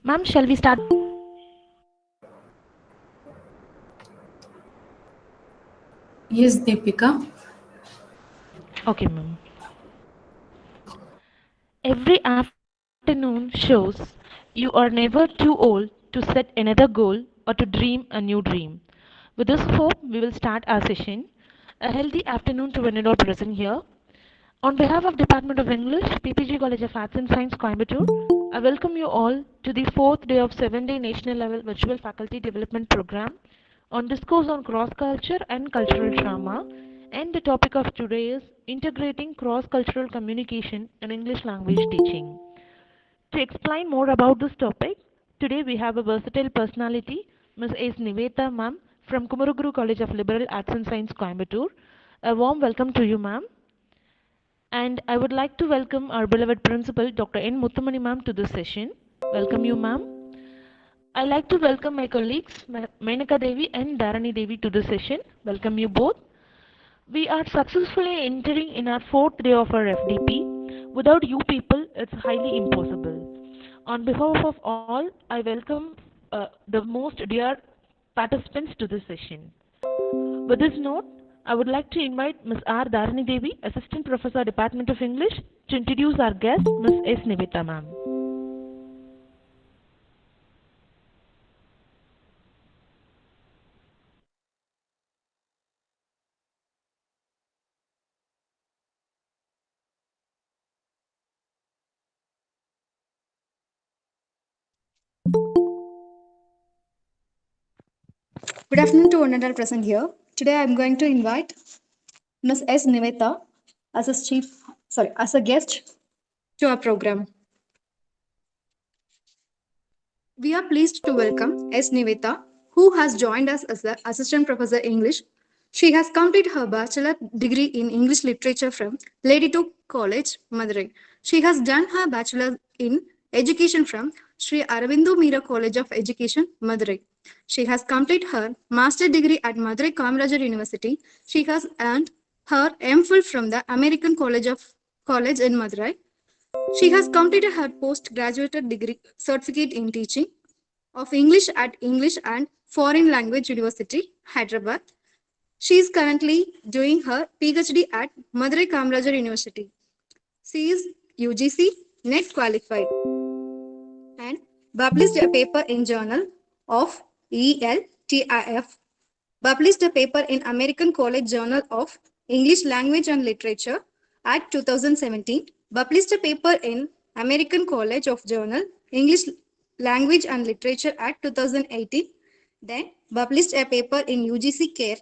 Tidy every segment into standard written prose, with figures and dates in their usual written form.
Ma'am, shall we start? Yes, Deepika. Okay, ma'am. Every afternoon shows you are never too old to set another goal or to dream a new dream. With this hope, we will start our session. A healthy afternoon to one and all present here. On behalf of Department of English, PPG College of Arts and Science, Coimbatore, I welcome you all to the fourth day of 7-day national level virtual faculty development program on Discourse on Cross Culture and Cultural Trauma. And the topic of today is integrating cross-cultural communication in English language teaching. To explain more about this topic, today we have a versatile personality, Ms. S. Niveta ma'am from Kumaruguru College of Liberal Arts and Science, Coimbatore. A warm welcome to you, ma'am. And I would like to welcome our beloved principal, Dr. N. Muthamani ma'am, to this session. Welcome you, ma'am. I like to welcome my colleagues, Menaka Devi and Dharani Devi, to this session. Welcome you both. We are successfully entering in our fourth day of our FDP. Without you people, it's highly impossible. On behalf of all, I welcome the most dear participants to this session. With this note, I would like to invite Ms. R. Dharani Devi, Assistant Professor, Department of English, to introduce our guest, Ms. S. Niveta ma'am. Good afternoon to one and all present here. Today I am going to invite Ms. S. Niveta as as a guest to our program. We are pleased to welcome S. Niveta, who has joined us as the Assistant Professor English. She has completed her bachelor degree in English Literature from Lady Two College, Madurai. She has done her bachelor in Education from Sri Aravindo Mira College of Education, Madurai. She has completed her master degree at Madurai Kamarajar University. She has earned her MPhil from the American College in Madurai. She has completed her postgraduate degree certificate in teaching of English at English and Foreign Language University, Hyderabad. She is currently doing her PhD at Madurai Kamarajar University. She is UGC NET qualified and published a paper in Journal of ELTIF, published a paper in American College Journal of English Language and Literature at 2017, published a paper in American College of Journal English Language and Literature at 2018, then published a paper in UGC CARE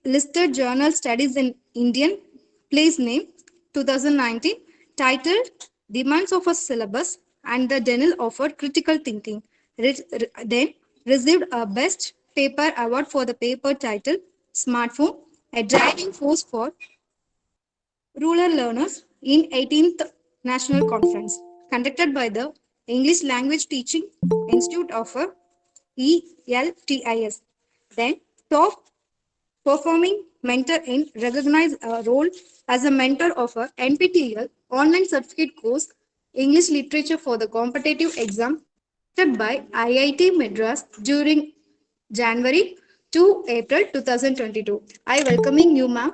listed journal Studies in Indian Place Name 2019 titled Demands of a Syllabus and the Denil offered Critical Thinking. Then received a Best Paper Award for the paper titled Smartphone, a Driving Force for Rural Learners in 18th National Conference conducted by the English Language Teaching Institute of ELTIS. Then top performing mentor in recognize a role as a mentor of a NPTEL online certificate course English Literature for the competitive exam conducted by IIT Madras during January to April 2022. I welcoming you, ma'am.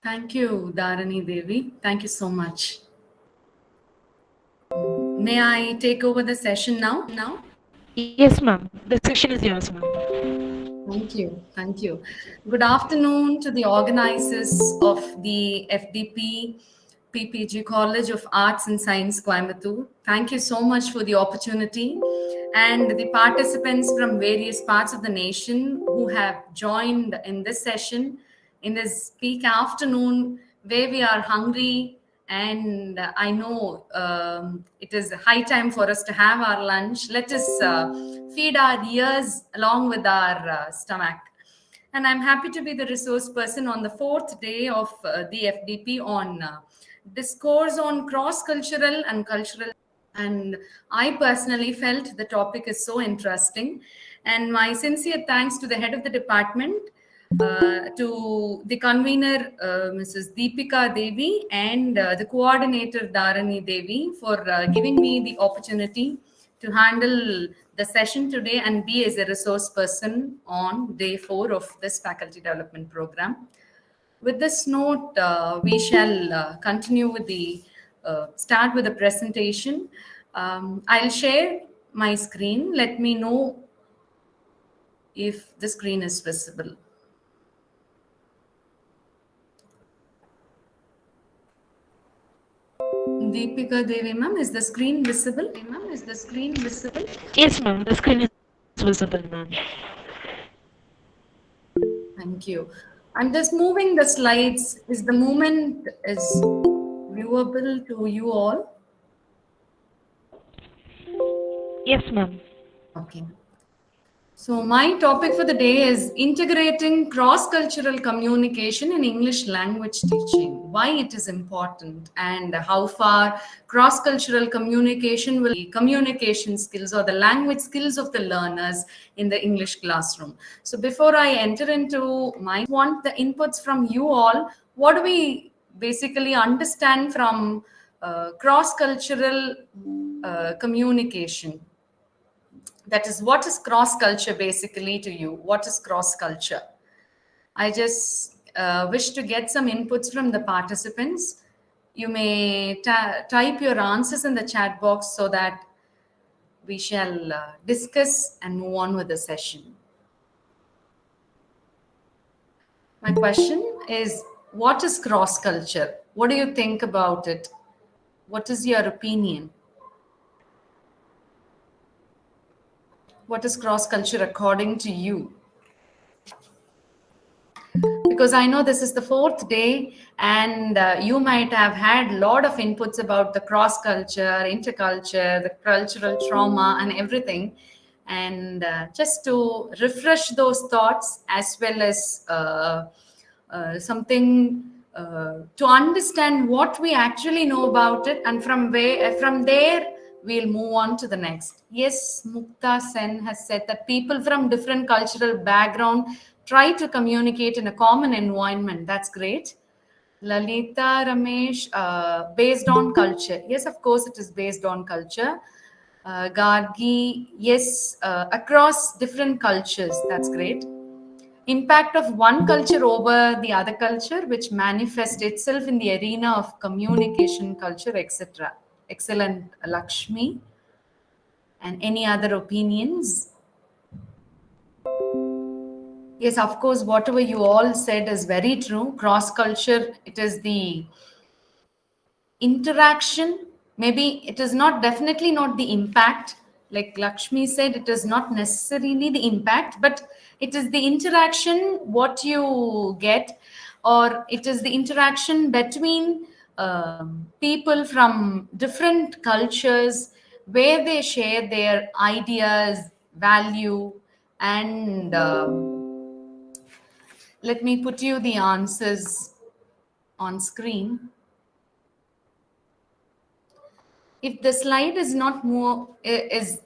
Thank you, Dharani Devi. Thank you so much. May I take over the session now? Yes, ma'am. The session is yours, ma'am. Thank you. Thank you. Good afternoon to the organizers of the FDP PPG College of Arts and Science, Coimbatore. Thank you so much for the opportunity and the participants from various parts of the nation who have joined in this session in this peak afternoon where we are hungry and I know it is high time for us to have our lunch. Let us feed our ears along with our stomach. And I'm happy to be the resource person on the fourth day of the FDP on discourse on cross-cultural and cultural. And I personally felt the topic is so interesting. And my sincere thanks to the head of the department, to the convener, Mrs. Deepika Devi, and the coordinator, Dharani Devi, for giving me the opportunity to handle the session today and be as a resource person on day 4 of this faculty development program. With this note, we shall continue with the start with the presentation. I'll share my screen. Let me know if the screen is visible. Deepika Devi, ma'am, is the screen visible? Ma'am, is the screen visible? Yes, ma'am. The screen is visible, ma'am. Thank you. I'm just moving the slides. Is the movement is viewable to you all? Yes, ma'am. Okay. So my topic for the day is integrating cross-cultural communication in English language teaching, why it is important and how far cross-cultural communication will communication skills or the language skills of the learners in the English classroom. So before I enter into my want the inputs from you all, what do we basically understand from cross-cultural communication? That is, what is cross culture basically to you? What is cross culture? I just wish to get some inputs from the participants. You may type your answers in the chat box so that we shall discuss and move on with the session. My question is, what is cross culture? What do you think about it? What is your opinion? What is cross culture according to you? Because I know this is the 4th day, and you might have had a lot of inputs about the cross culture, interculture, the cultural trauma, and everything. And just to refresh those thoughts, as well as something to understand what we actually know about it, and from there we'll move on to the next. Yes, Mukta Sen has said that people from different cultural background try to communicate in a common environment. That's great. Lalita Ramesh, based on culture. Yes, of course, it is based on culture. Gargi, yes, across different cultures. That's great. Impact of one culture over the other culture, which manifests itself in the arena of communication, culture, etc. Excellent, Lakshmi. And any other opinions? Yes, of course, whatever you all said is very true. Cross culture, it is the interaction. Maybe it is not, definitely not the impact. Like Lakshmi said, it is not necessarily the impact, but it is the interaction what you get, or it is the interaction between people from different cultures where they share their ideas, value, and let me put you the answers on screen. If the slide is not more is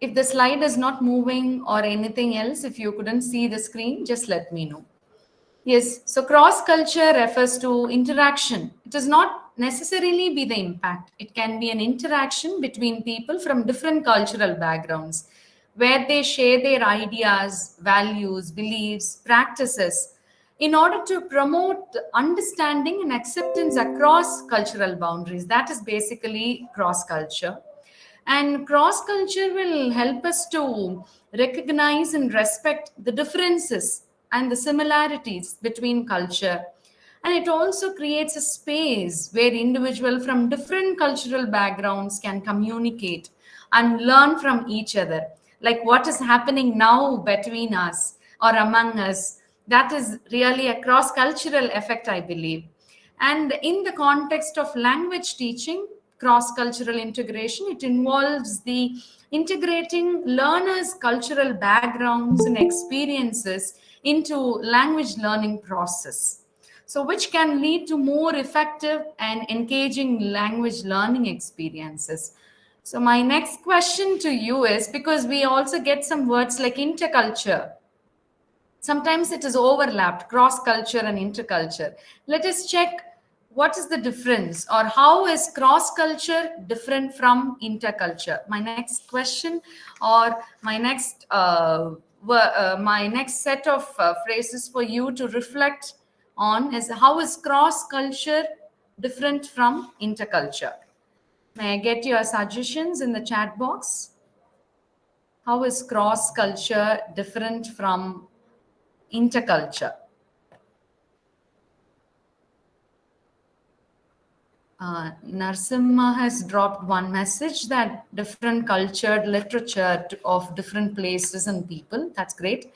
if the slide is not moving or anything else, if you couldn't see the screen, just let me know. Yes, so cross culture refers to interaction. It does not necessarily be the impact. It can be an interaction between people from different cultural backgrounds where they share their ideas, values, beliefs, practices in order to promote understanding and acceptance across cultural boundaries. That is basically cross culture. And cross culture will help us to recognize and respect the differences and the similarities between culture. And it also creates a space where individuals from different cultural backgrounds can communicate and learn from each other. Like what is happening now between us or among us, that is really a cross cultural effect, I believe. And in the context of language teaching, cross cultural integration, it involves the integrating learners' cultural backgrounds and experiences into language learning process. So, which can lead to more effective and engaging language learning experiences. So, my next question to you is, because we also get some words like interculture, Sometimes it is overlapped, cross culture and interculture. Let us check what is the difference, or how is cross culture different from interculture. My next question, or my next set of phrases for you to reflect on is, how is cross culture different from interculture? May I get your suggestions in the chat box? How is cross culture different from interculture? Narsimha has dropped one message that different cultured literature of different places and people. That's great.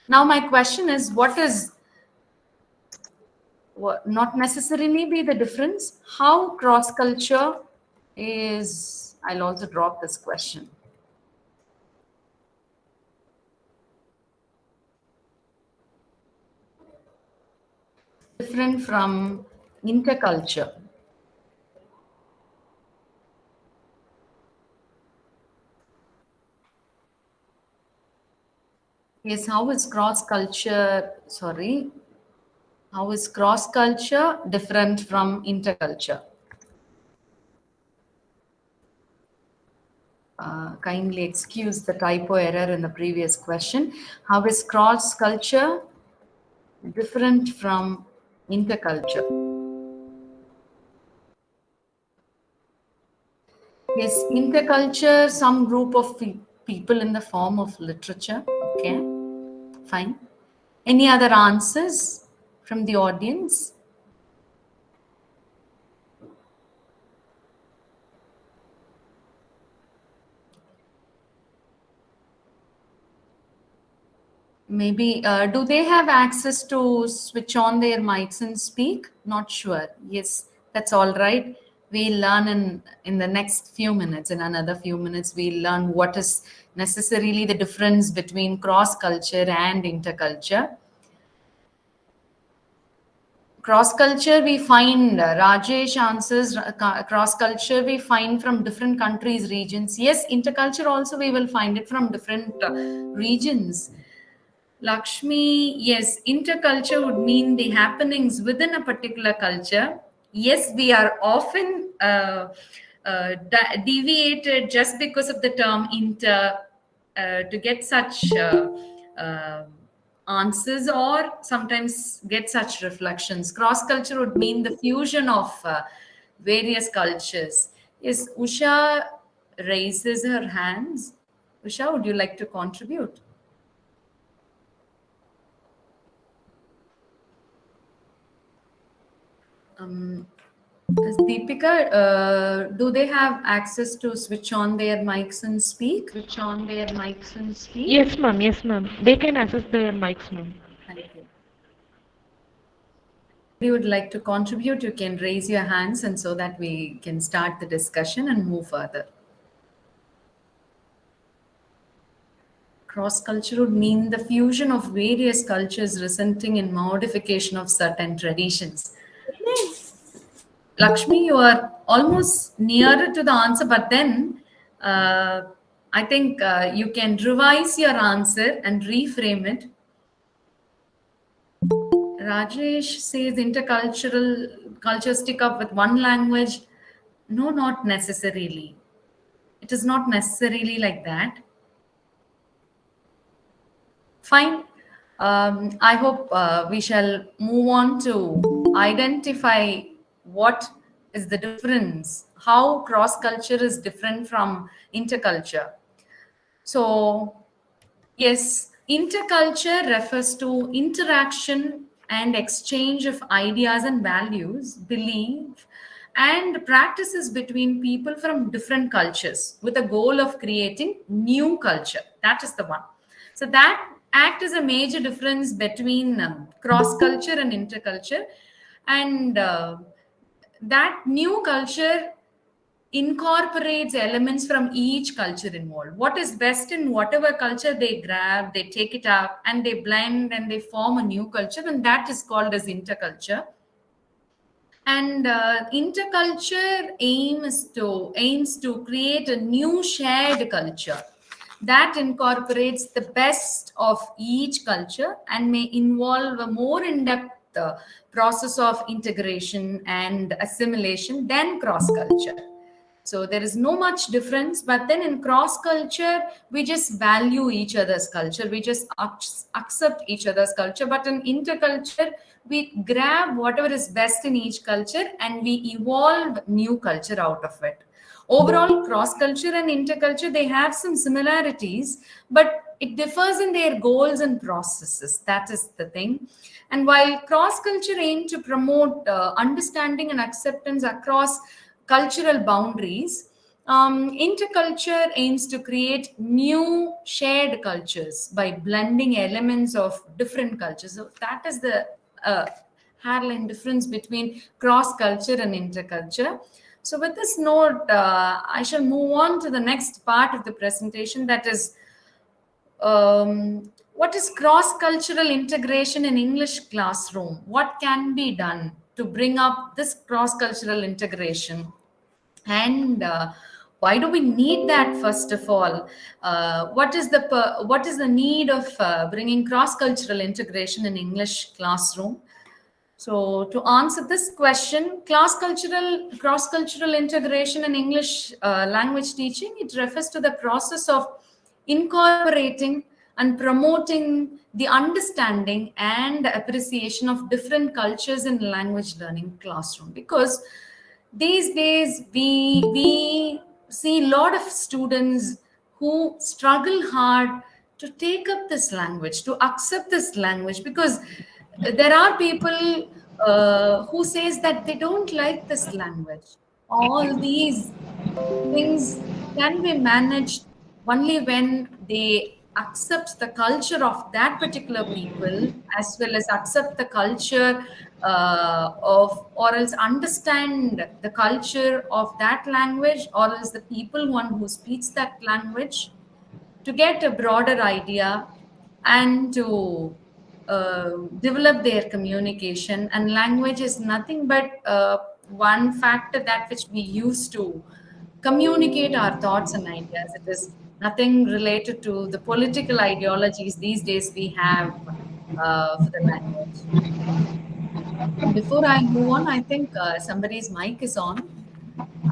Now my question is, what not necessarily be the difference? How cross culture is? I'll also drop this question. Different from interculture. Yes, how is cross culture? Sorry, how is cross culture different from interculture? Kindly excuse the typo error in the previous question. How is cross culture different from interculture? Yes, interculture, some group of people in the form of literature. Okay, fine. Any other answers from the audience? Maybe, do they have access to switch on their mics and speak? Not sure. Yes, that's all right. We'll learn in the next few minutes. In another few minutes, we'll learn what is necessarily the difference between cross culture and interculture. Cross culture, we find Rajesh answers cross culture, we find from different countries, regions. Yes, interculture also we will find it from different regions. Lakshmi, yes, interculture would mean the happenings within a particular culture. Yes, we are often deviated just because of the term inter to get such answers, or sometimes get such reflections. Cross culture would mean the fusion of various cultures. Yes, Usha raises her hands. Usha, would you like to contribute? Deepika, do they have access to switch on their mics and speak? Switch on their mics and speak? Yes, ma'am. Yes, ma'am. They can access their mics, ma'am. Thank you. If you would like to contribute, you can raise your hands, and so that we can start the discussion and move further. Cross culture would mean the fusion of various cultures resulting in modification of certain traditions. Lakshmi, you are almost nearer to the answer, but then I think you can revise your answer and reframe it. Rajesh says intercultural cultures stick up with one language. No, not necessarily. It is not necessarily like that. Fine. I hope we shall move on to identify what is the difference, how cross culture is different from interculture. So, yes, interculture refers to interaction and exchange of ideas and values, belief, and practices between people from different cultures with the goal of creating new culture. That is the one. So that act is a major difference between cross culture and interculture, and that new culture incorporates elements from each culture involved. What is best in whatever culture they grab, they take it up and they blend and they form a new culture, and that is called as interculture. And interculture aims to create a new shared culture. that incorporates the best of each culture and may involve a more in-depth process of integration and assimilation than cross culture. So there is no much difference, but then in cross culture, we just value each other's culture. We just accept each other's culture. But in interculture, we grab whatever is best in each culture and we evolve new culture out of it. Overall, cross culture and interculture, they have some similarities, but it differs in their goals and processes. That is the thing. And while cross culture aim to promote understanding and acceptance across cultural boundaries, interculture aims to create new shared cultures by blending elements of different cultures. So that is the hairline difference between cross culture and interculture. So with this note, I shall move on to the next part of the presentation, that is what is cross-cultural integration in English classroom? What can be done to bring up this cross-cultural integration? And why do we need that, first of all? What is the need of bringing cross-cultural integration in English classroom? So to answer this question, cross-cultural integration in English language teaching, it refers to the process of incorporating and promoting the understanding and appreciation of different cultures in language learning classroom. Because these days we see a lot of students who struggle hard to take up this language, to accept this language, because there are people who says that they don't like this language. All these things can be managed only when they accept the culture of that particular people, as well as accept the culture of, or else understand the culture of that language, or else the people one who speaks that language, to get a broader idea and to develop their communication. And language is nothing but one factor that which we use to communicate our thoughts and ideas. It is nothing related to the political ideologies these days we have for the language. And before I move on, I think somebody's mic is on.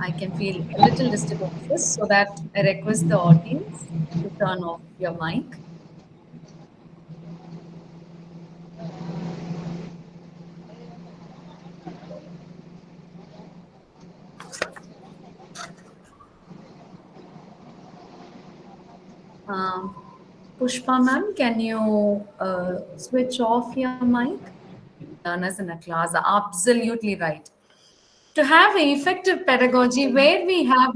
I can feel a little disturbances, so that I request the audience to turn off your mic. Pushpa ma'am, can you switch off your mic? Learners in a class are absolutely right. To have an effective pedagogy where we have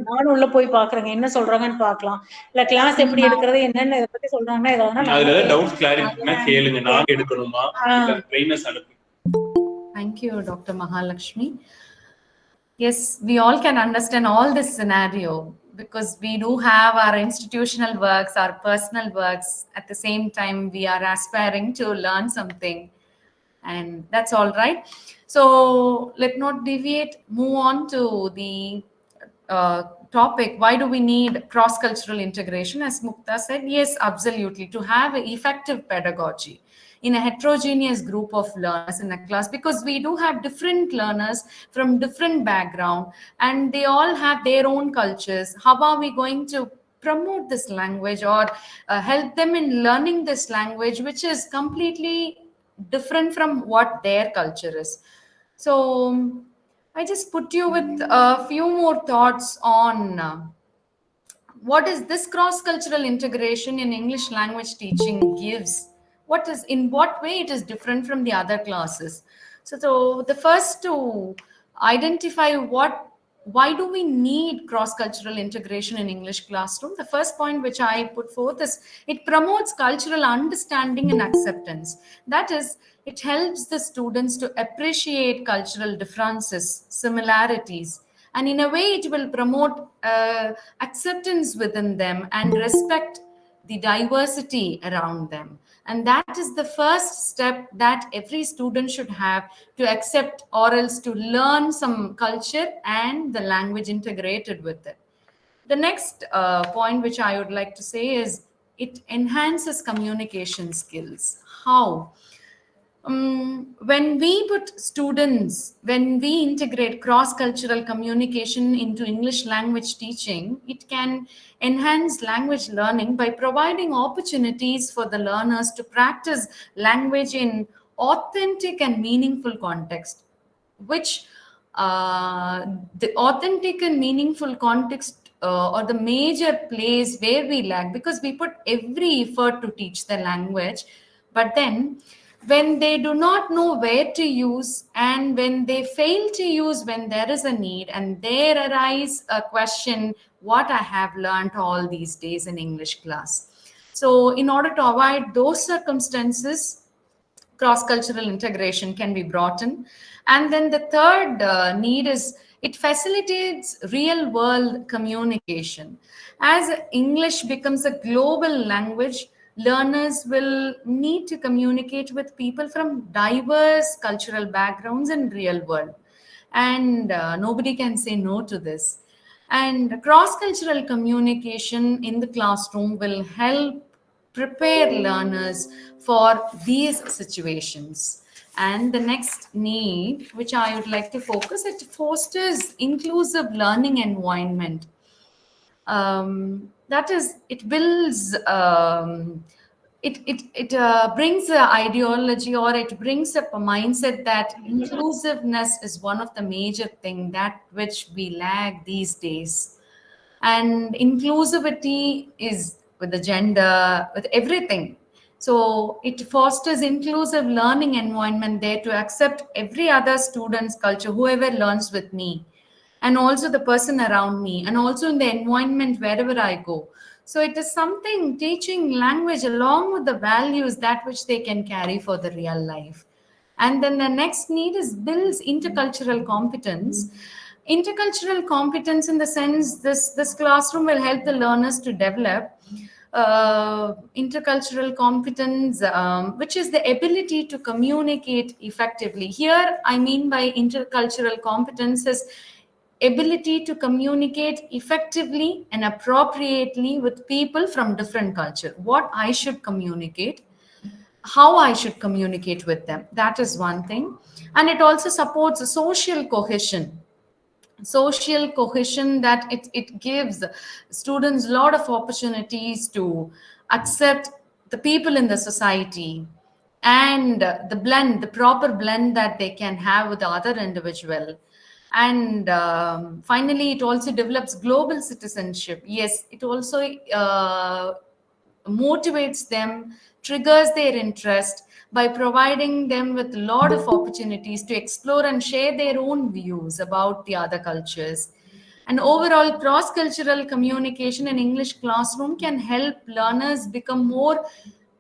நானும் உள்ள போய் பாக்குறேங்க என்ன சொல்றாங்கன்னு பார்க்கலாம். இல்ல class எப்படி எடுக்கிறது என்னன்னு இத பத்தி சொல்றாங்கன்னா ஏதாவது அதுல டவுட்ஸ் கிளாரிஃபிகேஷன் கேளுங்க. நான் எடுக்கணுமா இல்ல ட்ரெய்னர்ஸ் அனுப்பி. Thank you, Dr. Mahalakshmi. Yes, we all can understand all this scenario because we do have our institutional works, our personal works. At the same time, we are aspiring to learn something, and that's all right. So let not deviate, move on to the topic. Why do we need cross-cultural integration? As Mukta said, yes, absolutely, to have effective pedagogy in a heterogeneous group of learners in a class, because we do have different learners from different background and they all have their own cultures. How are we going to promote this language or help them in learning this language, which is completely different from what their culture is? So I just put you with a few more thoughts on what is this cross-cultural integration in English language teaching gives. In what way it is different from the other classes. So the first to identify why do we need cross-cultural integration in English classroom? The first point which I put forth is it promotes cultural understanding and acceptance. That is, it helps the students to appreciate cultural differences, similarities, and in a way it will promote acceptance within them and respect the diversity around them. And that is the first step that every student should have to accept or else to learn some culture and the language integrated with it. The next point which I would like to say is it enhances communication skills. How? When we put students, when we integrate cross-cultural communication into English language teaching, it can enhance language learning by providing opportunities for the learners to practice language in authentic and meaningful context, which the authentic and meaningful context or the major place where we lack, because we put every effort to teach the language, but then when they do not know where to use, and when they fail to use when there is a need, and there arise a question, what I have learned all these days in English class. So in order to avoid those circumstances, cross-cultural integration can be brought in. And then the third need is it facilitates real-world communication. As English becomes a global language, learners will need to communicate with people from diverse cultural backgrounds in real world. And nobody can say no to this. And cross-cultural communication in the classroom will help prepare learners for these situations. And the next need, which I would like to focus, it fosters inclusive learning environment. That is, it builds, it brings an ideology, or it brings up a mindset that inclusiveness is one of the major thing that which we lack these days. And inclusivity is with the gender, with everything. So it fosters inclusive learning environment there to accept every other student's culture, whoever learns with me, and also the person around me, and also in the environment wherever I go. So it is something, teaching language along with the values that which they can carry for the real life. And then the next need is builds intercultural competence. Intercultural competence, in the sense, this classroom will help the learners to develop intercultural competence, which is the ability to communicate effectively. Here, I mean by intercultural competence is ability to communicate effectively and appropriately with people from different culture. What I should communicate, how I should communicate with them. That is one thing. And it also supports a social cohesion. Social cohesion, that it gives students a lot of opportunities to accept the people in the society, and the proper blend that they can have with the other individual. And finally, it also develops global citizenship. Yes, it also motivates them, triggers their interest by providing them with a lot of opportunities to explore and share their own views about the other cultures. And overall, cross-cultural communication in English classroom can help learners become more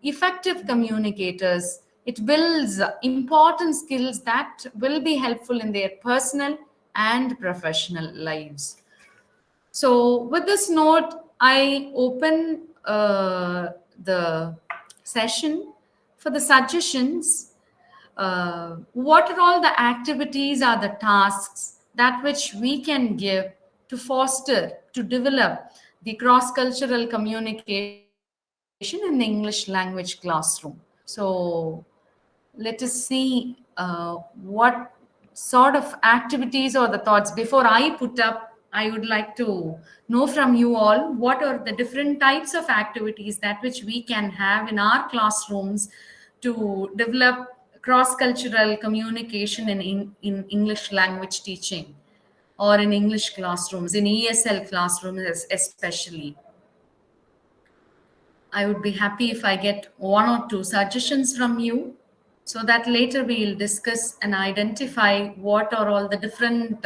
effective communicators. It builds important skills that will be helpful in their personal and professional lives. So, with this note, I open the session for the suggestions. What are all the activities, are the tasks that which we can give to foster, to develop the cross-cultural communication in the English language classroom? So let us see what sort of activities or the thoughts. Before I put up, I would like to know from you all, what are the different types of activities that which we can have in our classrooms to develop cross-cultural communication in English language teaching, or in English classrooms, in ESL classrooms especially. I would be happy if I get one or two suggestions from you, so that later we'll discuss and identify what are all the different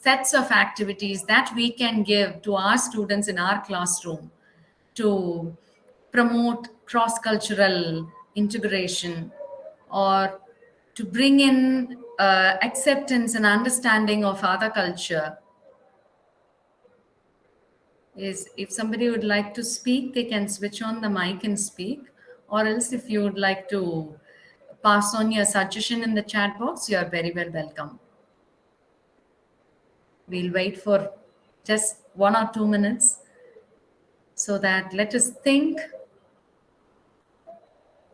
sets of activities that we can give to our students in our classroom to promote cross-cultural integration, or to bring in acceptance and understanding of other culture. Is if somebody would like to speak, they can switch on the mic and speak, or else if you would like to pass on your suggestion in the chat box, you are very well welcome. We'll wait for just 1 or 2 minutes so that let us think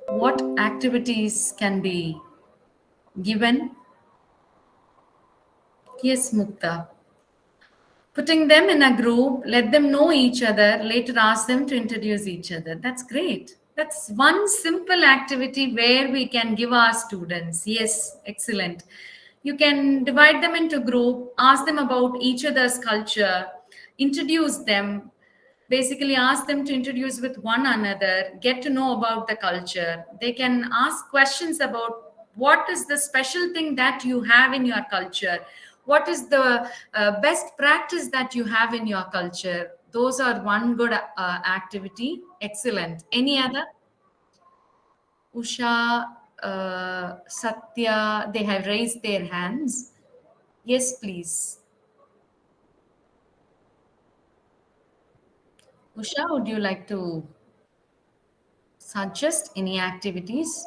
what activities can be given. Yes, Mukta. Putting them in a group, let them know each other, later ask them to introduce each other. That's great. That's one simple activity where we can give our students. Yes, excellent. You can divide them into group, ask them about each other's culture, introduce them, basically ask them to introduce with one another, get to know about the culture. They can ask questions about what is the special thing that you have in your culture, what is the best practice that you have in your culture. Those are one good activity. Excellent. Any other? Usha, Satya, they have raised their hands. Yes, please. Usha, would you like to suggest any activities?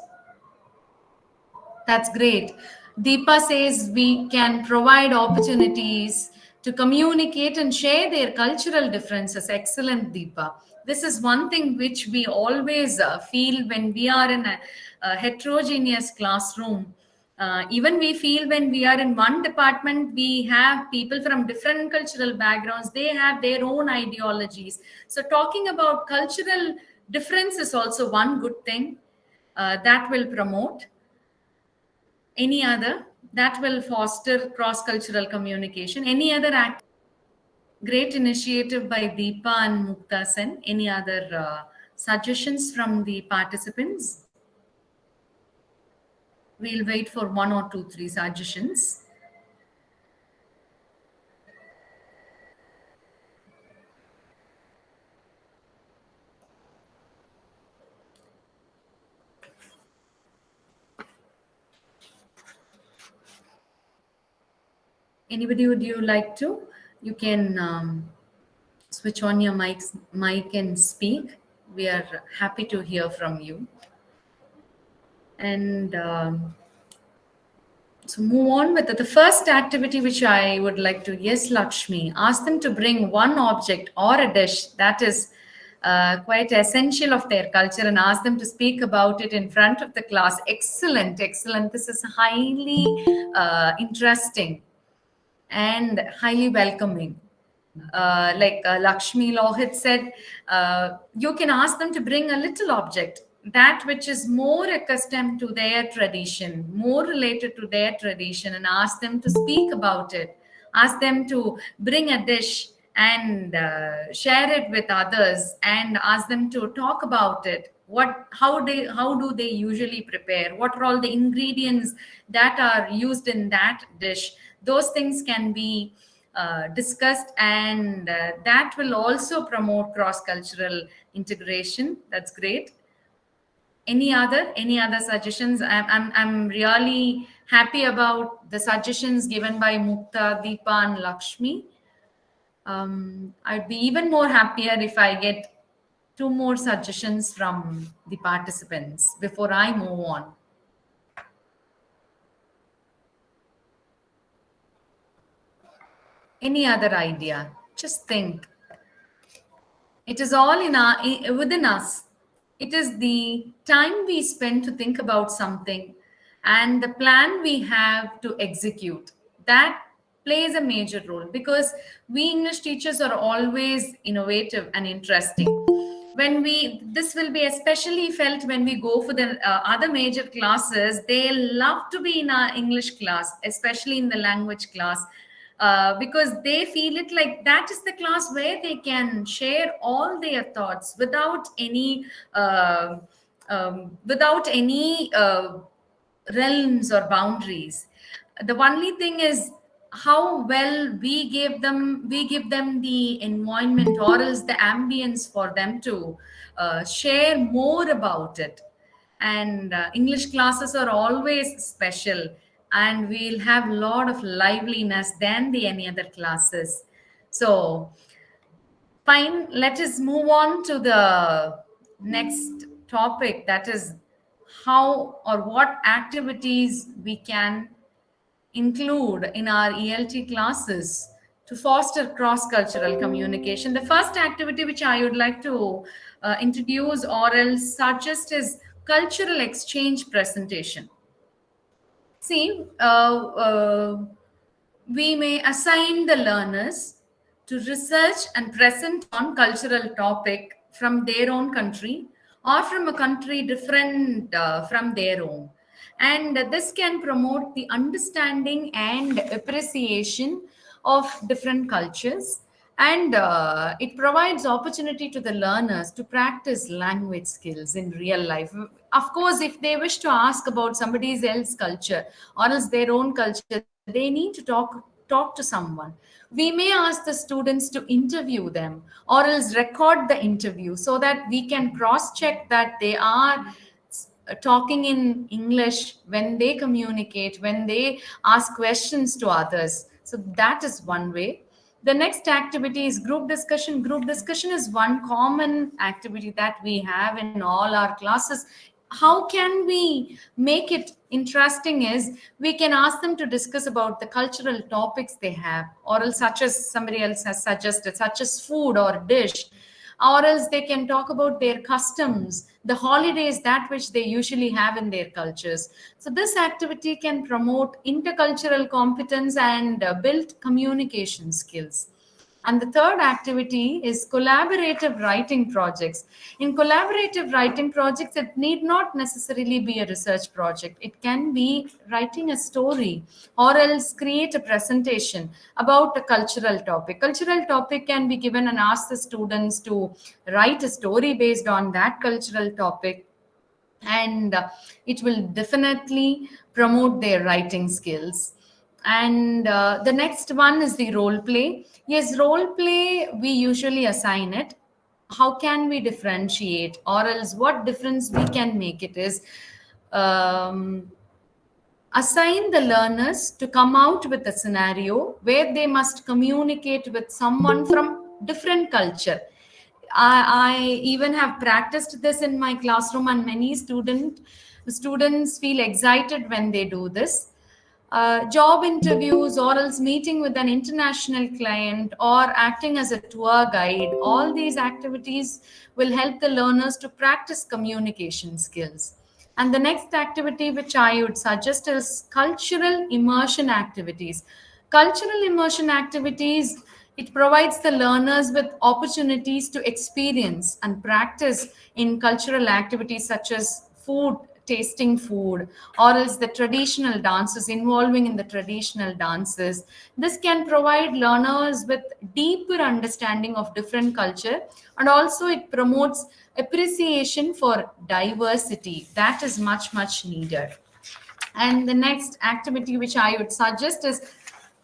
That's great. Deepa says we can provide opportunities to communicate and share their cultural differences. Excellent, Deepa. This is one thing which we always feel when we are in a heterogeneous classroom. Even we feel when we are in one department, we have people from different cultural backgrounds, they have their own ideologies. So, talking about cultural difference is also one good thing that will promote. Any other that will foster cross-cultural communication? Any other great initiative by Deepa and Mukta Sen? Any other suggestions from the participants? We'll wait for 1 or 2, 3 suggestions. Anybody, would you like to? You can switch on your mic and speak. We are happy to hear from you. And so move on with the first activity, which I would like to. Yes, Lakshmi, ask them to bring one object or a dish that is quite essential of their culture and ask them to speak about it in front of the class. Excellent, excellent. This is highly interesting and highly welcoming. Lakshmi Lohit said, you can ask them to bring a little object, that which is more accustomed to their tradition, more related to their tradition, and ask them to speak about it. Ask them to bring a dish and share it with others, and ask them to talk about it. How do they usually prepare? What are all the ingredients that are used in that dish? Those things can be discussed, and that will also promote cross-cultural integration. That's great. Any other suggestions? I'm really happy about the suggestions given by Mukta, Deepa, and Lakshmi. I'd be even more happier if I get 2 more suggestions from the participants before I move on. Any other idea? Just think. It is all within us. It is the time we spend to think about something and the plan we have to execute. That plays a major role, because we English teachers are always innovative and interesting. This will be especially felt when we go for the other major classes. They love to be in our English class, especially in the language class, because they feel it like that is the class where they can share all their thoughts without any realms or boundaries. The only thing is how well we give them the environment, or else the ambience for them to share more about it. And English classes are always special, and we'll have a lot of liveliness than the any other classes. So fine, let us move on to the next topic, that is how or what activities we can include in our ELT classes to foster cross-cultural communication. The first activity which I would like to introduce or else suggest is cultural exchange presentation. See, we may assign the learners to research and present on cultural topic from their own country or from a country different from their own. And this can promote the understanding and appreciation of different cultures, and it provides opportunity to the learners to practice language skills in real life. Of course, if they wish to ask about somebody else's culture or else their own culture, they need to talk to someone. We may ask the students to interview them or else record the interview so that we can cross check that they are talking in English when they communicate, when they ask questions to others. So that is one way. The next activity is group discussion. Group discussion is one common activity that we have in all our classes. How can we make it interesting is we can ask them to discuss about the cultural topics they have, or else such as somebody else has suggested, such as food or dish, or else they can talk about their customs, the holidays that which they usually have in their cultures. So this activity can promote intercultural competence and build communication skills. And the third activity is collaborative writing projects. In collaborative writing projects, it need not necessarily be a research project. It can be writing a story or else create a presentation about a cultural topic. Cultural topic can be given and ask the students to write a story based on that cultural topic, and it will definitely promote their writing skills. And the next one is the role play. Yes, role play, we usually assign it. How can we differentiate, or else what difference we can make it is assign the learners to come out with a scenario where they must communicate with someone from different culture. I even have practiced this in my classroom, and many students feel excited when they do this. Job interviews or else meeting with an international client or acting as a tour guide, all these activities will help the learners to practice communication skills. And the next activity which I would suggest is cultural immersion activities. Cultural immersion activities, it provides the learners with opportunities to experience and practice in cultural activities such as food, tasting food, or else the traditional dances, involving in the traditional dances. This can provide learners with deeper understanding of different culture, and also it promotes appreciation for diversity that is much needed. And the next activity which I would suggest is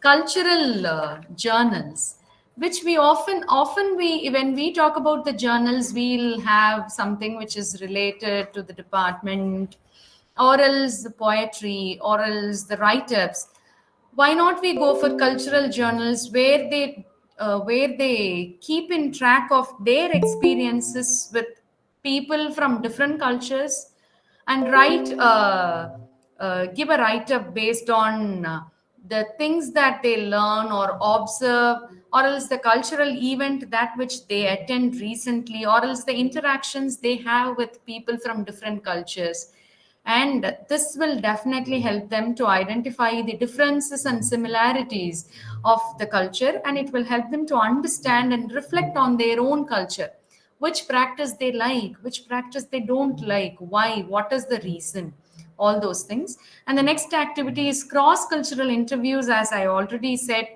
cultural journals, which we often we when we talk about the journals, we'll have something which is related to the department, or else the poetry, or else the write-ups. Why not we go for cultural journals where they keep in track of their experiences with people from different cultures, and give a write-up based on the things that they learn or observe, or else the cultural event that which they attend recently, or else the interactions they have with people from different cultures. And this will definitely help them to identify the differences and similarities of the culture, and it will help them to understand and reflect on their own culture, which practice they like, which practice they don't like, why, what is the reason, all those things. And the next activity is cross cultural interviews. As I already said,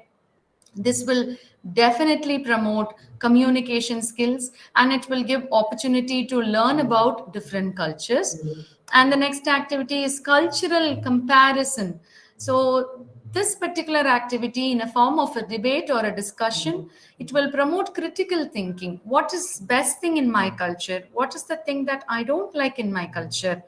this will definitely promote communication skills, and it will give opportunity to learn about different cultures. And the next activity is cultural comparison. So this particular activity, in a form of a debate or a discussion, it will promote critical thinking. What is best thing in my culture? What is the thing that I don't like in my culture?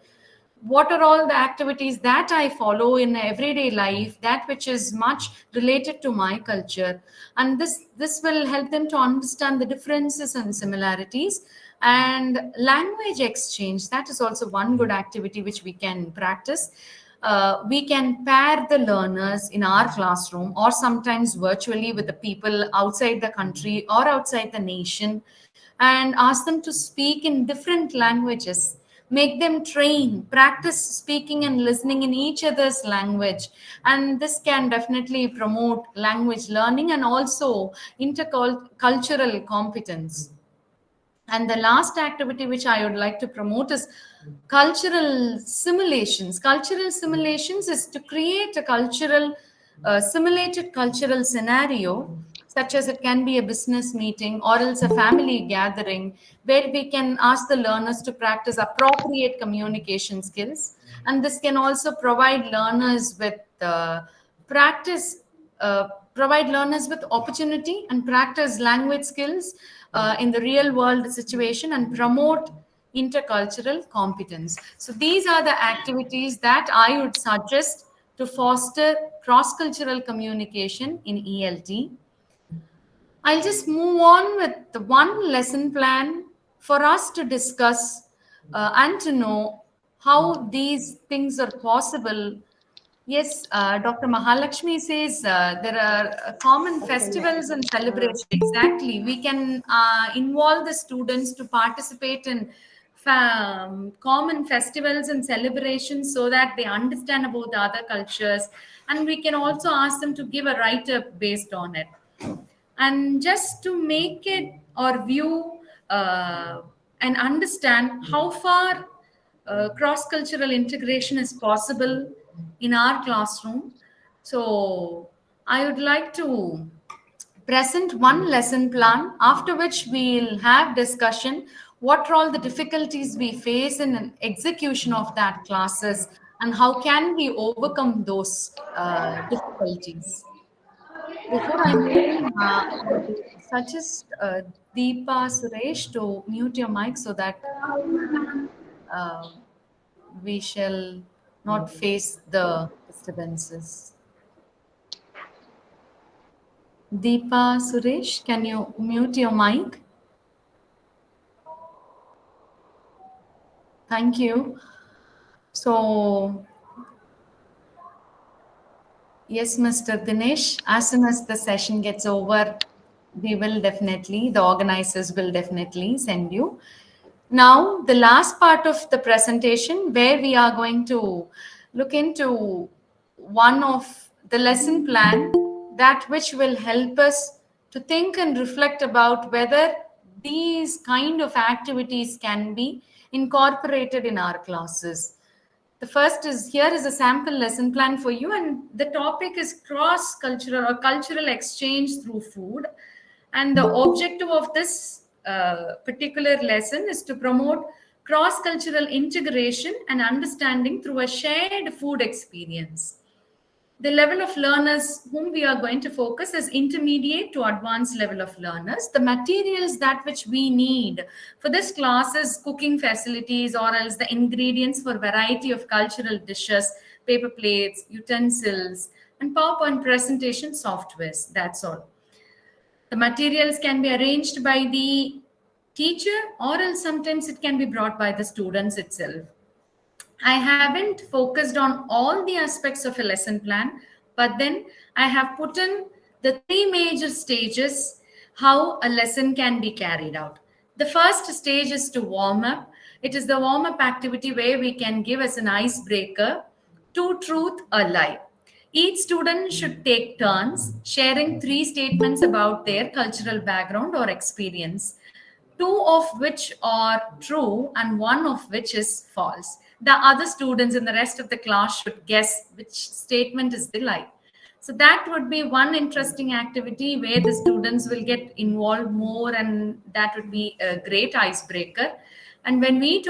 What are all the activities that I follow in everyday life, that which is much related to my culture? And this will help them to understand the differences and similarities. And language exchange, that is also one good activity which we can practice. we can pair the learners in our classroom or sometimes virtually with the people outside the country or outside the nation and ask them to speak in different languages, make them train, practice speaking and listening in each other's language. And this can definitely promote language learning and also intercultural competence. And the last activity which I would like to promote is cultural simulations. Cultural simulations is to create a simulated cultural scenario, such as it can be a business meeting or else a family gathering, where we can ask the learners to practice appropriate communication skills. And this can also practice provide learners with opportunity and practice language skills in the real world situation and promote intercultural competence. So these are the activities that I would suggest to foster cross-cultural communication in ELT. I'll just move on with the one lesson plan for us to discuss and to know how these things are possible. Yes, Dr. Mahalakshmi says there are common festivals and celebrations. Exactly. We can involve the students to participate in common festivals and celebrations so that they understand about the other cultures. And we can also ask them to give a write-up based on it. And just to make it or view and understand how far cross-cultural integration is possible in our classroom. So I would like to present one lesson plan, after which we'll have discussion what are all the difficulties we face in an execution of that classes and how can we overcome those difficulties. Before I move on, I would suggest Deepa Suresh to mute your mic so that uh, we shall not face the disturbances. Deepa Suresh, can you mute your mic? Thank you. So, yes, Mr. Dinesh, as soon as the session gets over, the organizers will definitely send you. Now, the last part of the presentation where we are going to look into one of the lesson plan that which will help us to think and reflect about whether these kind of activities can be incorporated in our classes. The first is here is a sample lesson plan for you, and the topic is cross cultural or cultural exchange through food. And the objective of this particular lesson is to promote cross cultural integration and understanding through a shared food experience. The level of learners whom we are going to focus is intermediate to advanced level of learners. The materials that which we need for this class is cooking facilities or else the ingredients for variety of cultural dishes, paper plates, utensils, and PowerPoint presentation softwares. That's all. The materials can be arranged by the teacher or else sometimes it can be brought by the students itself. I haven't focused on all the aspects of a lesson plan, but then I have put in the three major stages how a lesson can be carried out. The first stage is to warm up. It is the warm up activity where we can give as an icebreaker two truth, a lie. Each student should take turns sharing three statements about their cultural background or experience, two of which are true and one of which is false. The other students in the rest of the class should guess which statement is the lie. So that would be one interesting activity where the students will get involved more, and that would be a great icebreaker. And when we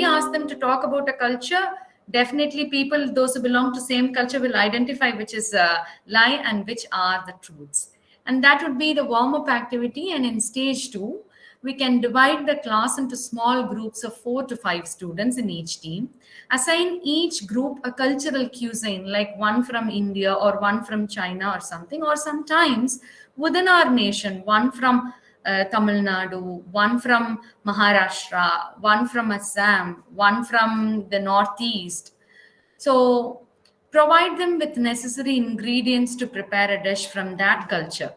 ask them to talk about a culture, definitely people, those who belong to same culture, will identify which is a lie and which are the truths. And that would be the warm-up activity. And in stage 2, we can divide the class into small groups of 4 to 5 students in each team. Assign each group a cultural cuisine, like one from India or one from China or something, or sometimes within our nation, one from Tamil Nadu, one from Maharashtra, one from Assam, one from the Northeast. So provide them with necessary ingredients to prepare a dish from that culture.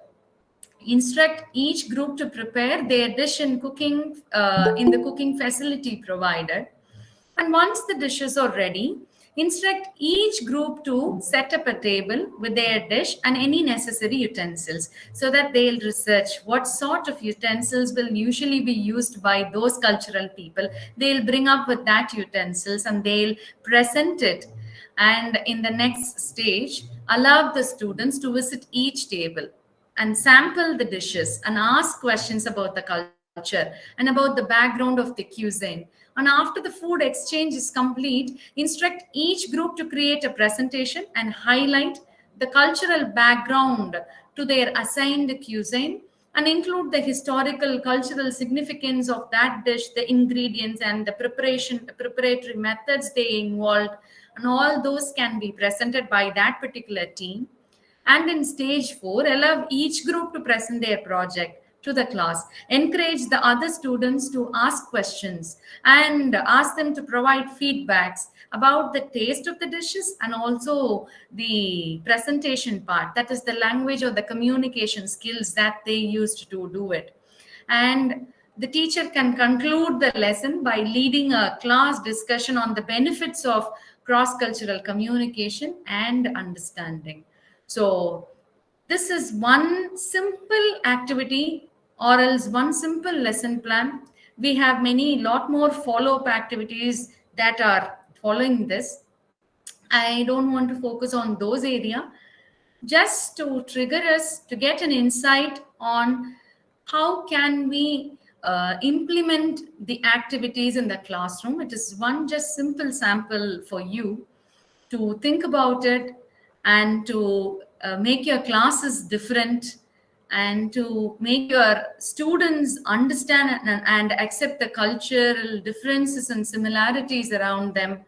Instruct each group to prepare their dish in the cooking facility provided. And once the dishes are ready, instruct each group to set up a table with their dish and any necessary utensils so that they'll research what sort of utensils will usually be used by those cultural people. They'll bring up with that utensils and they'll present it. And in the next stage, allow the students to visit each table and sample the dishes and ask questions about the culture and about the background of the cuisine. And after the food exchange is complete, instruct each group to create a presentation and highlight the cultural background to their assigned cuisine and include the historical cultural significance of that dish, the ingredients and the preparatory methods they involved, and all those can be presented by that particular team. And in stage 4, allow each group to present their project to the class. Encourage the other students to ask questions and ask them to provide feedbacks about the taste of the dishes and also the presentation part, that is the language or the communication skills that they used to do it. And the teacher can conclude the lesson by leading a class discussion on the benefits of cross-cultural communication and understanding. So this is one simple activity or else one simple lesson plan. We have lot more follow-up activities that are following this. I don't want to focus on those areas, just to trigger us to get an insight on how can we implement the activities in the classroom. It is one just simple sample for you to think about it and to make your classes different and to make your students understand and accept the cultural differences and similarities around them,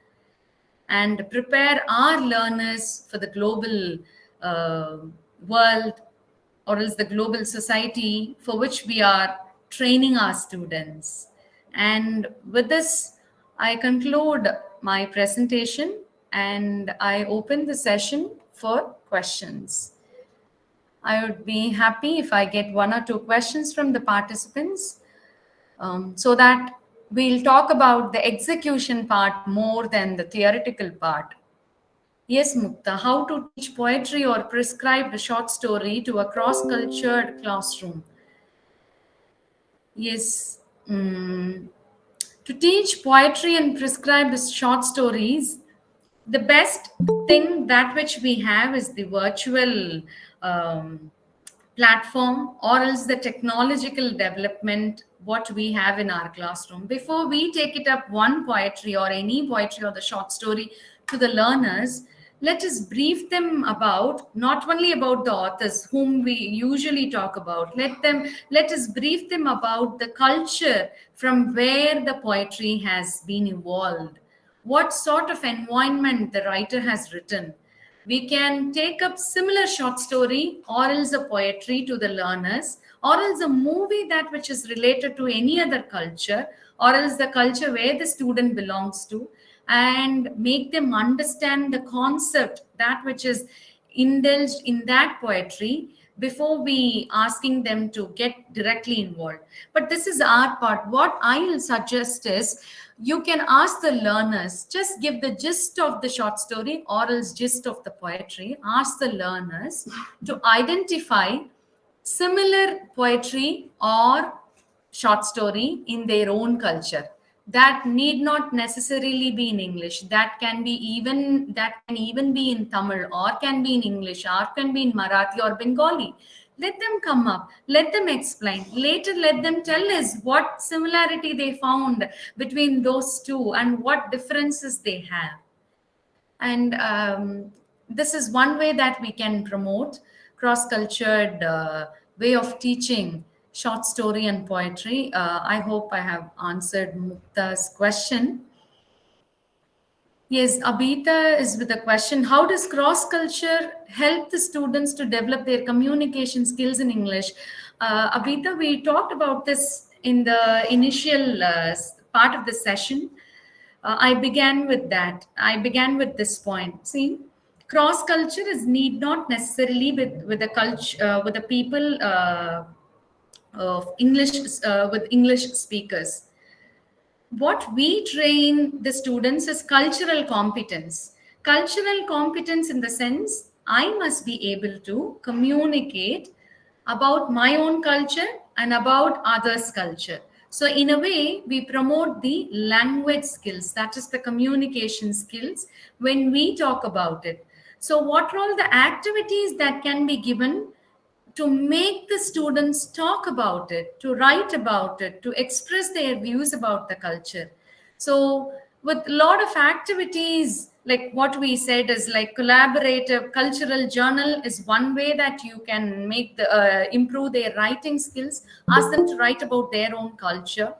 and prepare our learners for the global world or else the global society for which we are training our students. And with this, I conclude my presentation and I open the session for questions. I would be happy if I get 1 or 2 questions from the participants, so that we'll talk about the execution part more than the theoretical part. Yes, Mukta, how to teach poetry or prescribed short story to a cross-cultured classroom? Yes, to teach poetry and prescribed short stories, the best thing that which we have is the virtual platform or else the technological development what we have in our classroom. Before we take it up one poetry or any poetry or the short story to the learners, let us brief them about not only about the authors whom we usually talk about. Let us brief them about the culture from where the poetry has been evolved, what sort of environment the writer has written. We can take up similar short story or else a poetry to the learners, or else a movie that which is related to any other culture or else the culture where the student belongs to, and make them understand the concept that which is indulged in that poetry before we asking them to get directly involved. But this is our part. What I will suggest is you can ask the learners, just give the gist of the short story or else gist of the poetry. Ask the learners to identify similar poetry or short story in their own culture. That need not necessarily be in English. That can even be in Tamil, or can be in English, or can be in Marathi or Bengali. Let them come up, let them explain. Later, let them tell us what similarity they found between those two and what differences they have. And this is one way that we can promote cross-cultured way of teaching short story and poetry. I hope I have answered Mukta's question. Yes, Abita is with a question. How does cross-culture help the students to develop their communication skills in English? Abita, we talked about this in the initial part of the session. I began with that. I began with this point. See, cross culture is need not necessarily with the culture with the people of English with English speakers. What we train the students is cultural competence. Cultural competence in the sense I must be able to communicate about my own culture and about others' culture. So, in a way, we promote the language skills, that is the communication skills, when we talk about it. So, what are all the activities that can be given to make the students talk about it, to write about it, to express their views about the culture? So, with a lot of activities, like what we said is like collaborative cultural journal is one way that you can make the improve their writing skills, ask them to write about their own culture.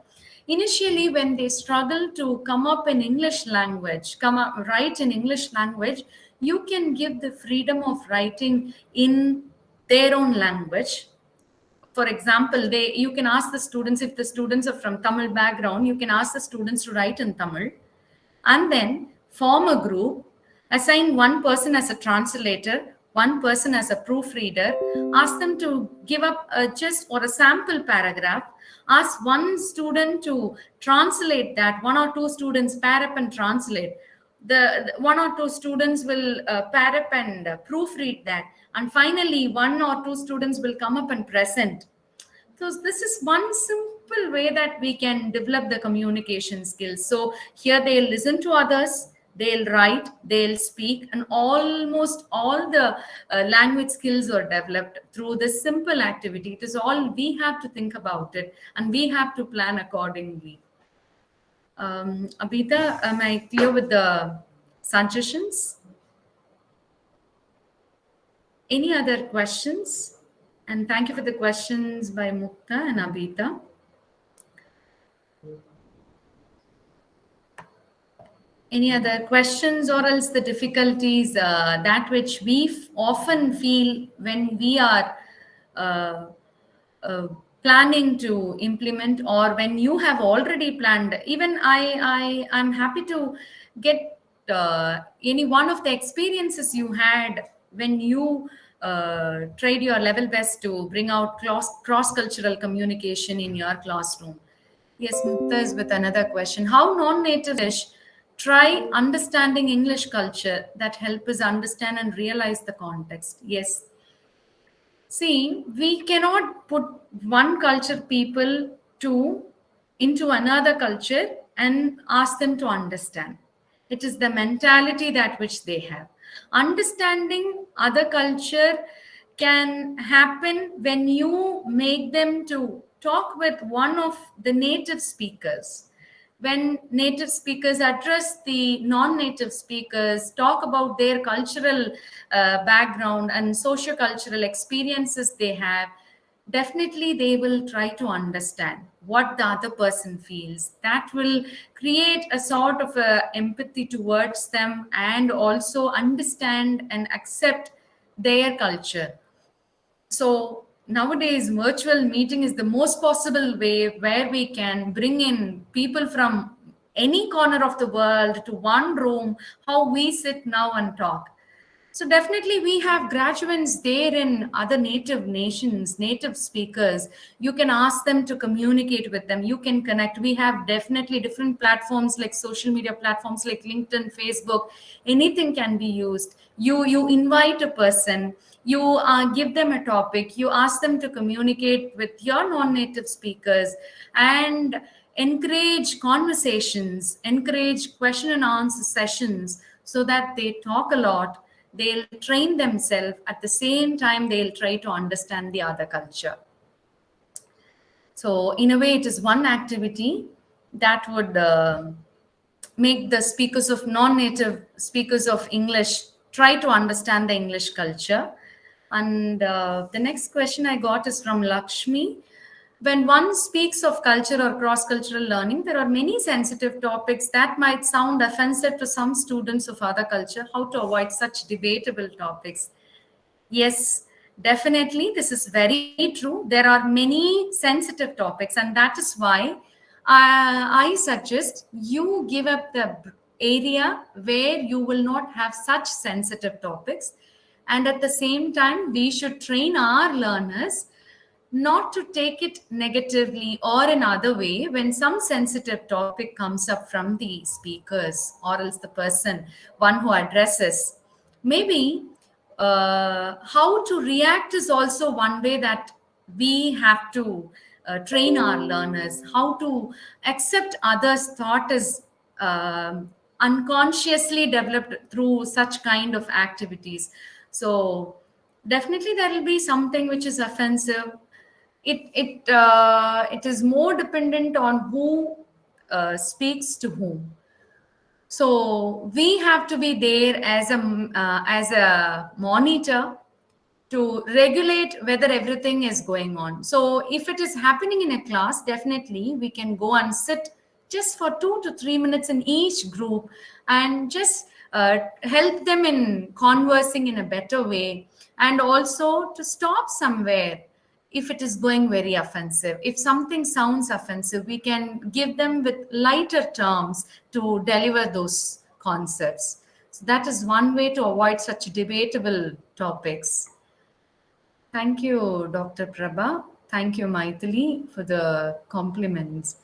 Initially, when they struggle to come up in English language, come up write in English language, you can give the freedom of writing in their own language. For example, you can ask the students, if the students are from Tamil background, you can ask the students to write in Tamil, and then form a group, assign one person as a translator, one person as a proofreader, ask them to give up just or a sample paragraph, ask one student to translate that, one or two students pair up and translate, the one or two students will pair up and proofread that, and finally one or two students will come up and present. So this is one simple way that we can develop the communication skills. So here they'll listen to others, they'll write, they'll speak, and almost all the language skills are developed through this simple activity. It is all we have to think about it, and we have to plan accordingly. Abhita, am I clear with the suggestions? Any other questions? And thank you for the questions by Mukta and Abhita. Any other questions, or else the difficulties that which we often feel when we are planning to implement, or when you have already planned? Even I'm happy to get any one of the experiences you had when you tried your level best to bring out cross-cultural communication in your classroom. Yes, Mukta is with another question. How non-native English try understanding English culture that help us understand and realize the context? Yes. See, we cannot put one culture people into another culture and ask them to understand. It is the mentality that which they have. Understanding other culture can happen when you make them to talk with one of the native speakers. When native speakers address the non-native speakers, talk about their cultural background and socio-cultural experiences they have, definitely they will try to understand what the other person feels. That will create a sort of empathy towards them, and also understand and accept their culture. So nowadays, virtual meeting is the most possible way where we can bring in people from any corner of the world to one room, how we sit now and talk. So definitely we have graduates there in other native nations, native speakers. You can ask them to communicate with them. You can connect. We have definitely different platforms like social media platforms like LinkedIn, Facebook. Anything can be used. You invite a person. You give them a topic. You ask them to communicate with your non-native speakers, and encourage conversations, encourage question and answer sessions, so that they talk a lot. They'll train themselves. At the same time, they'll try to understand the other culture. So in a way, it is one activity that would make the speakers of non-native speakers of English try to understand the English culture. And the next question I got is from Lakshmi. When one speaks of culture or cross-cultural learning, there are many sensitive topics that might sound offensive to some students of other culture. How to avoid such debatable topics? Yes, definitely. This is very true. There are many sensitive topics, and that is why I suggest you give up the area where you will not have such sensitive topics. And at the same time, we should train our learners not to take it negatively or another way when some sensitive topic comes up from the speakers or else the person, one who addresses. Maybe how to react is also one way that we have to train our learners. How to accept others' thought is unconsciously developed through such kind of activities. So definitely there will be something which is offensive. It is more dependent on who speaks to whom. So we have to be there as a monitor to regulate whether everything is going on. So if it is happening in a class, definitely we can go and sit just for 2 to 3 minutes in each group and just help them in conversing in a better way, and also to stop somewhere if it is going very offensive. If something sounds offensive, we can give them with lighter terms to deliver those concepts. So that is one way to avoid such debatable topics. Thank you, Dr. Prabha. Thank you, Maithili, for the compliments.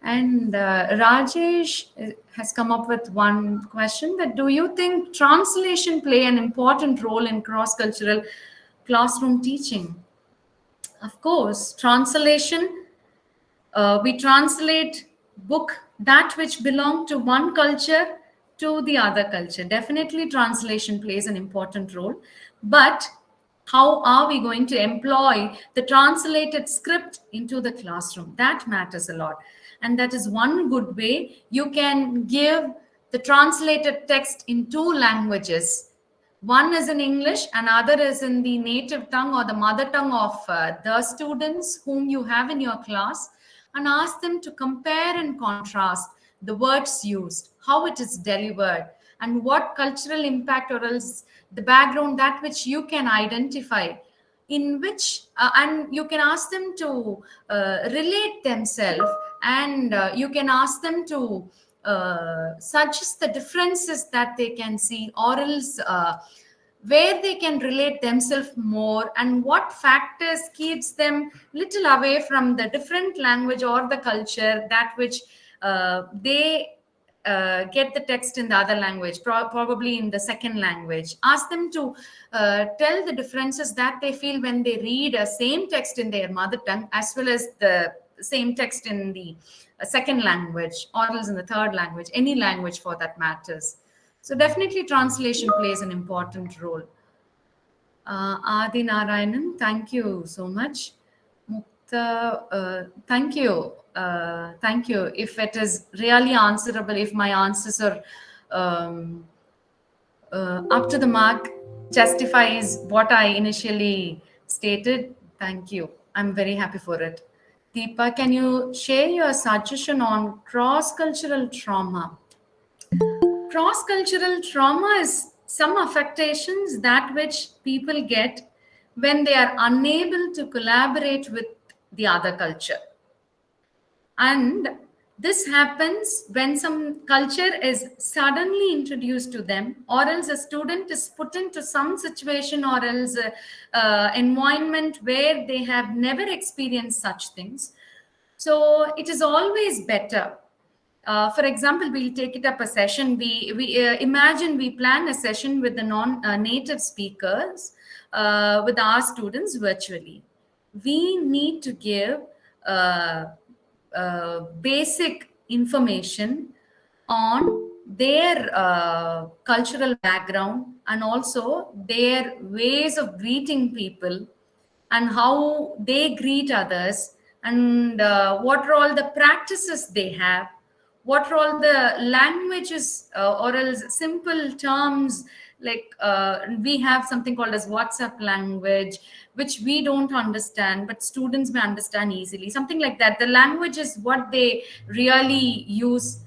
And Rajesh has come up with one question, that do you think translation play an important role in cross-cultural classroom teaching? Of course, translation, we translate book that which belong to one culture to the other culture. Definitely translation plays an important role, but how are we going to employ the translated script into the classroom? That matters a lot. And that is one good way. You can give the translated text in 2 languages. One is in English, another is in the native tongue or the mother tongue of the students whom you have in your class, and ask them to compare and contrast the words used, how it is delivered, and what cultural impact or else the background that which you can identify, in which and you can ask them to relate themselves, and you can ask them to suggest the differences that they can see, or else where they can relate themselves more, and what factors keeps them little away from the different language or the culture that which they get the text in the other language, probably in the second language. Ask them to tell the differences that they feel when they read a same text in their mother tongue as well as the same text in the second language, or else in the third language, any language for that matters. So definitely translation plays an important role. Adi Narayanan, thank you so much. Mukta, thank you. Thank you. If it is really answerable, if my answers are up to the mark, justifies what I initially stated, thank you. I'm very happy for it. Deepa, can you share your suggestion on cross-cultural trauma? Cross-cultural trauma is some affectations that which people get when they are unable to collaborate with the other culture. And this happens when some culture is suddenly introduced to them, or else a student is put into some situation or else environment where they have never experienced such things. So it is always better. For example, we'll take it up a session. We imagine we plan a session with the non-native speakers with our students virtually. We need to give basic information on their cultural background, and also their ways of greeting people, and how they greet others, and what are all the practices they have, what are all the languages or else simple terms, like we have something called as WhatsApp language, which we don't understand but students may understand easily, something like that. The language is what they really use.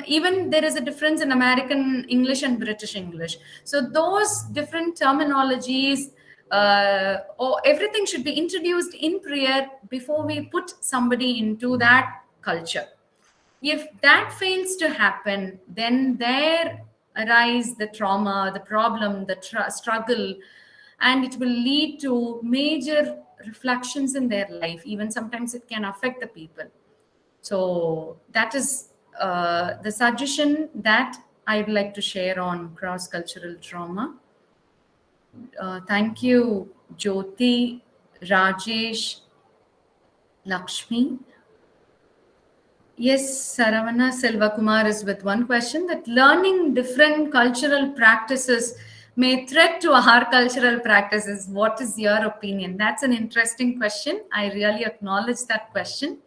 Even there is a difference in American English and British English. So those different terminologies, or everything should be introduced in prayer before we put somebody into that culture. If that fails to happen, then there arise the trauma, the problem, the struggle, and it will lead to major reflections in their life. Even sometimes it can affect the people. So that is the suggestion that I'd like to share on cross-cultural trauma. Thank you, Jyoti, Rajesh, Lakshmi. Yes, Saravana Selvakumar is with one question, that learning different cultural practices may threat to our cultural practices. What is your opinion? That's an interesting question. I really acknowledge that question.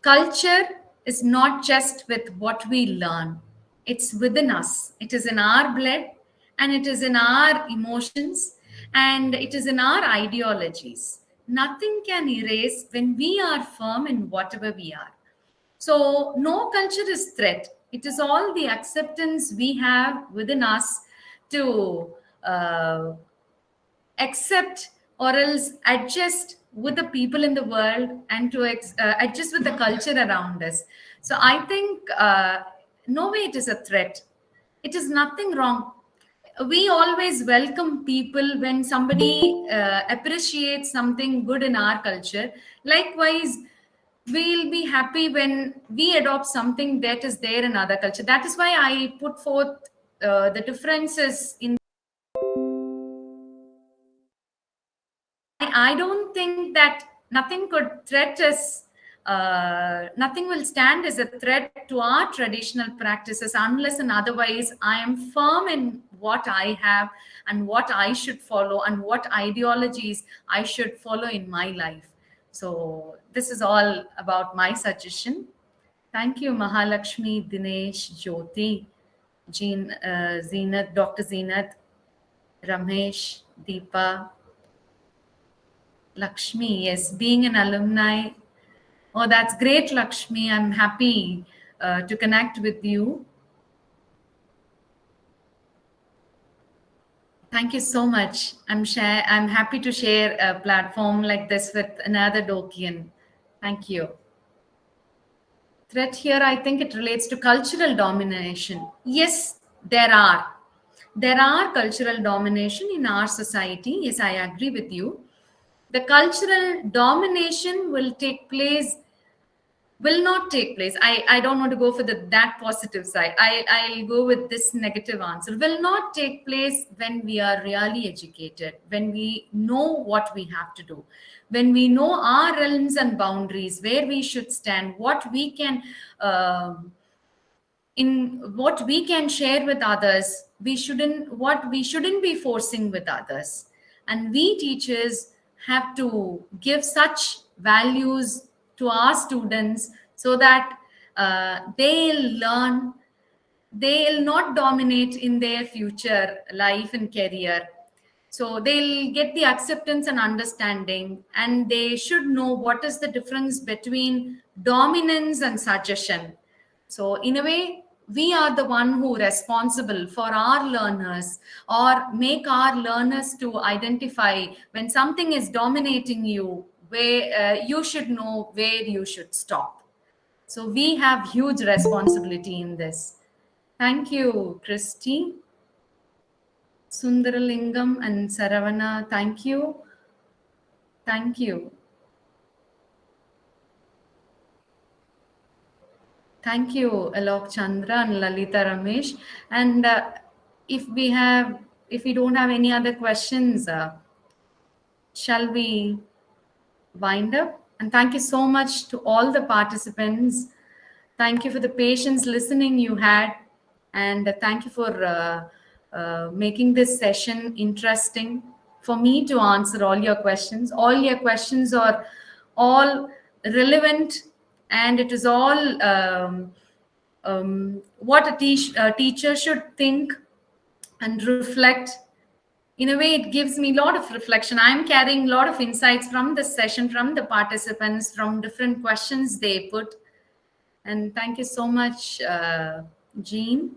Culture is not just with what we learn, it's within us. It is in our blood, and it is in our emotions, and it is in our ideologies. Nothing can erase when we are firm in whatever we are. So no culture is threat. It is all the acceptance we have within us to accept or else adjust with the people in the world, and to adjust with the culture around us. So I think no way it is a threat. It is nothing wrong. We always welcome people when somebody appreciates something good in our culture. Likewise, we'll be happy when we adopt something that is there in other culture. That is why I put forth the differences in. I don't think that nothing could threat us. Nothing will stand as a threat to our traditional practices unless and otherwise I am firm in what I have and what I should follow and what ideologies I should follow in my life. So this is all about my suggestion. Thank you, Mahalakshmi, Dinesh, Jyoti, Jean, Zeenat, Dr. Zeenat, Ramesh, Deepa, Lakshmi. Yes, being an alumni. Oh, that's great, Lakshmi. I'm happy to connect with you. Thank you so much. I'm happy to share a platform like this with another Dokian. Thank you. Threat here, I think it relates to cultural domination. Yes, there are. There are cultural domination in our society. Yes, I agree with you. The cultural domination will not take place. I don't want to go for that positive side. I'll go with this negative answer. Will not take place when we are really educated, when we know what we have to do, when we know our realms and boundaries, where we should stand, what we can share with others. What we shouldn't be forcing with others. And we teachers have to give such values to our students so that they'll learn, they'll not dominate in their future life and career. So they'll get the acceptance and understanding, and they should know what is the difference between dominance and suggestion. So in a way, we are the one who responsible for our learners, or make our learners to identify when something is dominating you, where you should know where you should stop. So we have huge responsibility in this. Thank you, Christy, Sundaralingam, and Saravana. Thank you. Thank you. Thank you, Alok Chandra and Lalita Ramesh. And if we don't have any other questions, shall we wind up? And thank you so much to all the participants. Thank you for the patience listening you had. And thank you for making this session interesting for me to answer all your questions. All your questions are all relevant, and it is all what a teacher should think and reflect. In a way, it gives me a lot of reflection. I'm carrying a lot of insights from this session, from the participants, from different questions they put. And thank you so much, Jean.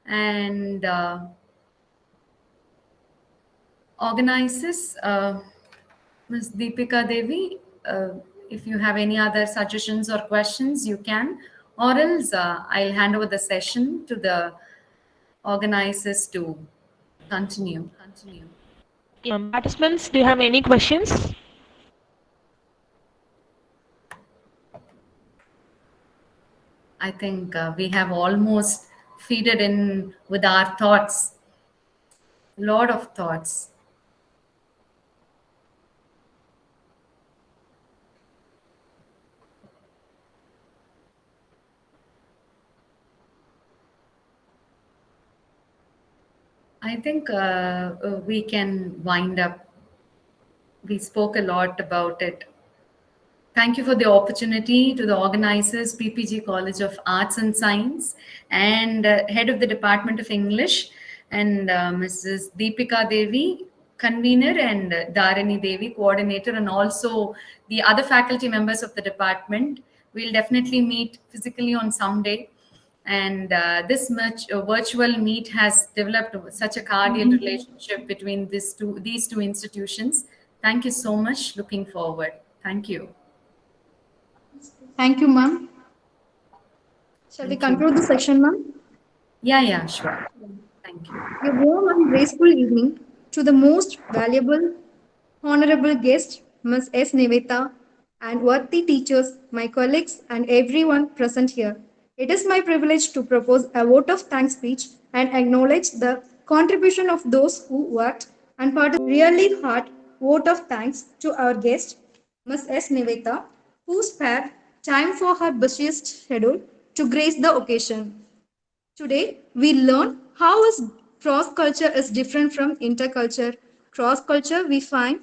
And organizers, Ms. Deepika Devi, If you have any other suggestions or questions, you can, or else I'll hand over the session to the organizers to continue. Participants, do you have any questions? I think we have almost feeded in with our thoughts, lot of thoughts. I think we can wind up. We spoke a lot about it. Thank you for the opportunity to the organizers, PPG College of Arts and Science, and head of the Department of English, and Mrs. Deepika Devi, convener, and Dharani Devi, coordinator, and also the other faculty members of the department. We'll definitely meet physically on some day. And this much virtual meet has developed such a cordial relationship between these two institutions. Thank you so much. Looking forward. Thank you. Thank you, ma'am. Shall we conclude the session, ma'am? Yeah, sure. Thank you. A warm and graceful evening to the most valuable, honorable guest, Ms. S. Niveta, and worthy teachers, my colleagues, and everyone present here. It is my privilege to propose a vote of thanks speech and acknowledge the contribution of those who worked and participated. Really hard vote of thanks to our guest, Ms. S. Niveta, who spared time for her busiest schedule to grace the occasion. Today, we learn how cross culture is different from interculture. Cross culture we find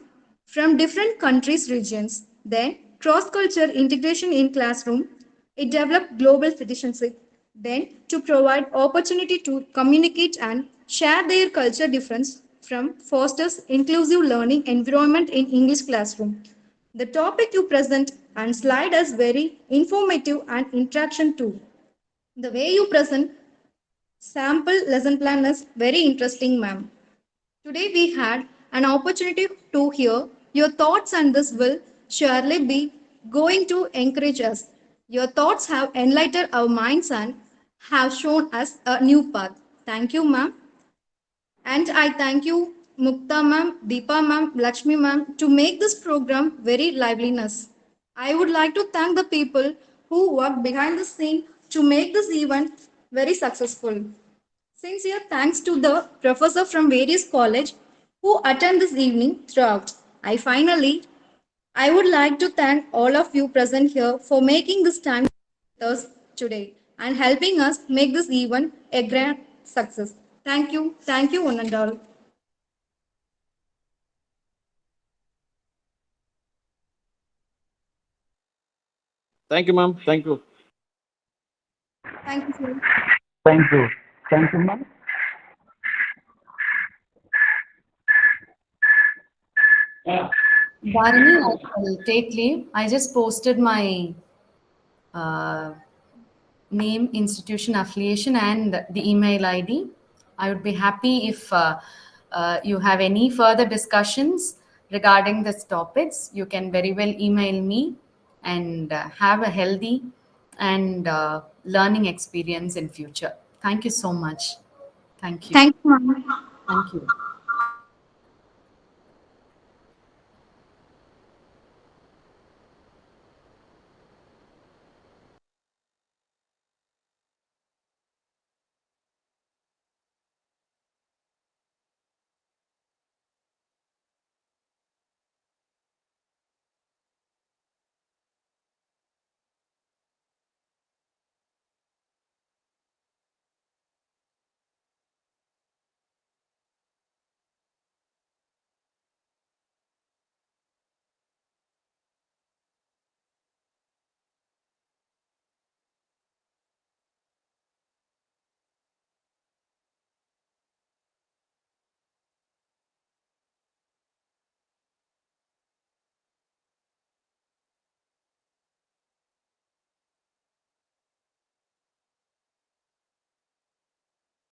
from different countries, regions. Then, cross culture integration in classroom. It developed global citizenship. Then, to provide opportunity to communicate and share their culture difference from fosters inclusive learning environment in English classroom. The topic you present and slide is very informative and interaction too. The way you present sample lesson plan is very interesting, ma'am. Today we had an opportunity to hear your thoughts, and this will surely be going to encourage us. Your thoughts have enlightened our minds and have shown us a new path. Thank you, ma'am. And I thank you, Mukta ma'am, Deepa ma'am, Lakshmi ma'am, to make this program very liveliness. I would like to thank the people who worked behind the scene to make this event very successful. Sincere thanks to the professor from various college who attend this evening throughout. I would like to thank all of you present here for making this time with us today and helping us make this event a grand success. Thank you one and all. Thank you, ma'am. Thank you. Thank you, sir. Thank you. Thank you, ma'am. Dharani, I will take leave. I just posted my name, institution affiliation, and the email ID. I would be happy if you have any further discussions regarding these topics. You can very well email me and have a healthy and learning experience in future. Thank you so much. Thank you. Thank you, ma'am. Thank you.